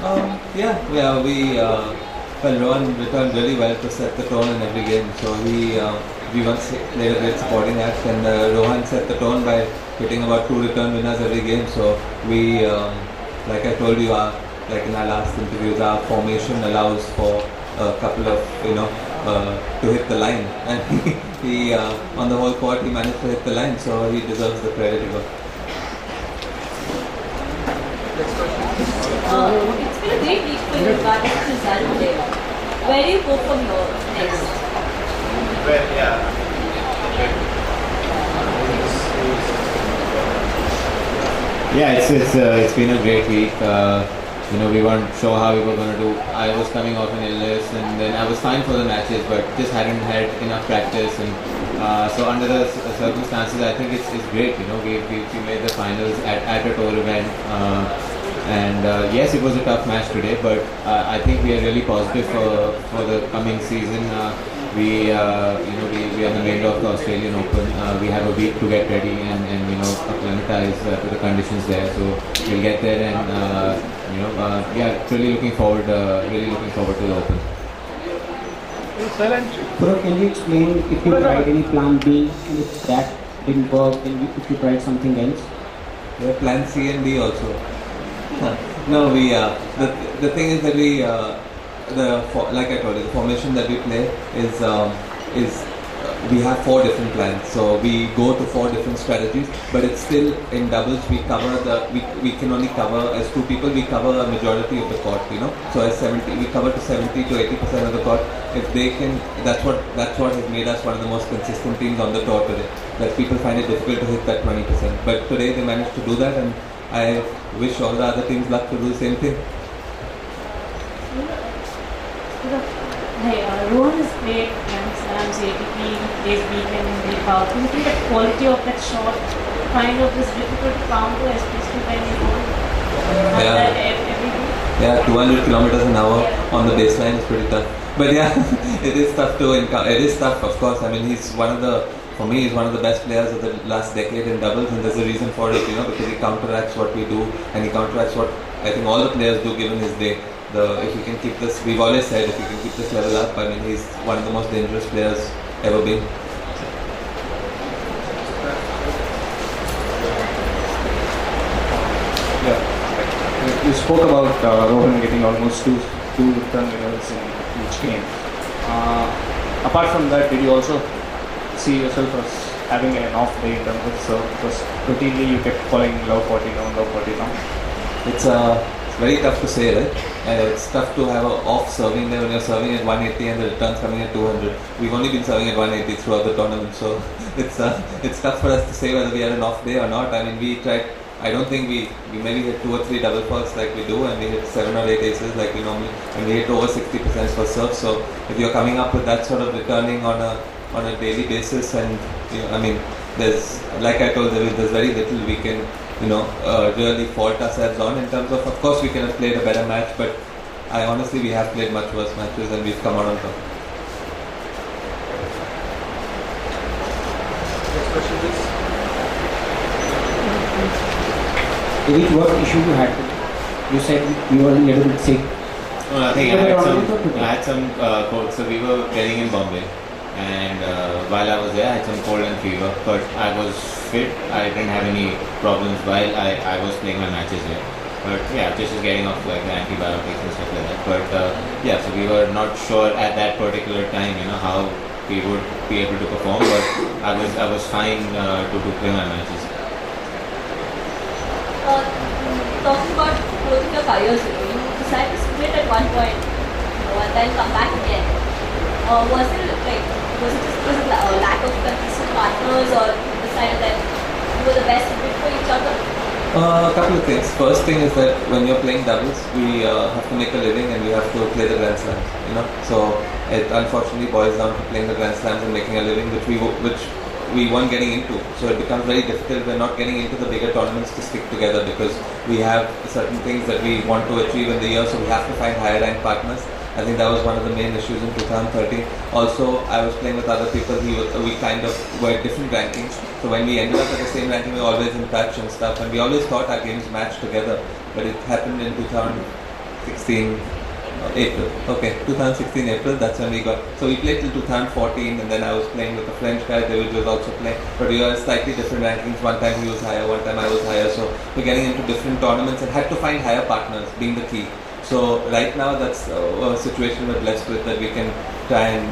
Well, Rohan returned really well to set the tone in every game. So we once played a great supporting act, and Rohan set the tone by hitting about 2 return winners every game. So like I told you, like in our last interviews, our formation allows for a couple of, to hit the line, and he on the whole court he managed to hit the line. So he deserves the credit he got. It's been a great week for you regarding the result today. Where do you go from here next? Well, yeah. Yeah, it's been a great week. We weren't sure how we were going to do. I was coming off an illness, and then I was fine for the matches, but just hadn't had enough practice. And so under the circumstances, I think it's great. We made the finals at a tour event. And yes, it was a tough match today, but I think we are really positive for the coming season. We are in the middle of the Australian Open. We have a week to get ready and acclimatize to the conditions there. So we'll get there, and really looking forward to the Open. Purab, can you explain if you tried any plan B and if that didn't work, and if you tried something else? We have plan C and D also. No, the thing is that like I told you, the formation that we play is we have 4 different plans. So we go to 4 different strategies, but it's still in doubles. We can only cover as 2 people. We cover a majority of the court. So as 70, we cover to 70 to 80% of the court. If they can, that's what has made us one of the most consistent teams on the tour today. That people find it difficult to hit that 20%, but today they managed to do that, and I wish all the other teams luck to do the same thing. Hey, Rohan has played Grand Slams, ATP, plays weekend and week out. Do you think the quality of that shot kind of is difficult to counter, especially when you don't have that every week? Yeah, 200 kilometers an hour on the baseline is pretty tough. But yeah, it is tough to encounter. It is tough, of course. I mean, for me, he's one of the best players of the last decade in doubles, and there's a reason for it, because he counteracts what we do, and he counteracts what I think all the players do given his day. If he can keep this, we've always said, if he can keep this level up, I mean, he's one of the most dangerous players ever been. Yeah, you spoke about Rohan getting almost two return winners in each game. Apart from that, did you also see yourself as having an off day in terms of serve? Because routinely you kept calling low 40 down, low 40 down. It's very tough to say, right? It's tough to have an off serving day when you're serving at 180 and the return's coming at 200. We've only been serving at 180 throughout the tournament, so it's tough for us to say whether we had an off day or not. I mean, we tried. I don't think we maybe hit 2 or 3 double faults like we do, and we hit 7 or 8 aces like we normally, and we hit over 60% for serve. So if you're coming up with that sort of returning on a daily basis, and I mean, there's, like I told you, there's very little we can really fault ourselves on in terms of course we can have played a better match, but we have played much worse matches and we've come out on top. Next question, please. Eric, what issue you had? You said you were a little bit sick. No, I think I had some cold. So we were training in Bombay, and while I was there, I had some cold and fever. But I was fit. I didn't have any problems while I was playing my matches here. But yeah, just getting off like the antibiotics and stuff like that. But so we were not sure at that particular time, how we would be able to perform. But I was fine to play my matches. Talking about both of your careers, you decided to split at one point, and then come back again. Was it just because of the lack of consistent partners, or you decided that you were the best fit for each other? A couple of things. First thing is that when you're playing doubles, we have to make a living and we have to play the Grand Slams. So it unfortunately boils down to playing the Grand Slams and making a living, which we weren't getting into. So it becomes very difficult. We're not getting into the bigger tournaments to stick together because we have certain things that we want to achieve in the year. So we have to find higher ranked partners. I think that was one of the main issues in 2013. Also, I was playing with other people. We kind of were at different rankings. So when we ended up at the same ranking, we were always in touch and stuff. And we always thought our games matched together. But it happened in 2013 2016 April. Okay, 2016 April, that's when we got. So we played till 2014, and then I was playing with a French guy, David was also playing. But we were slightly different rankings. One time he was higher, one time I was higher. So we're getting into different tournaments and had to find higher partners, being the key. So right now that's a situation we're blessed with, that we can try and,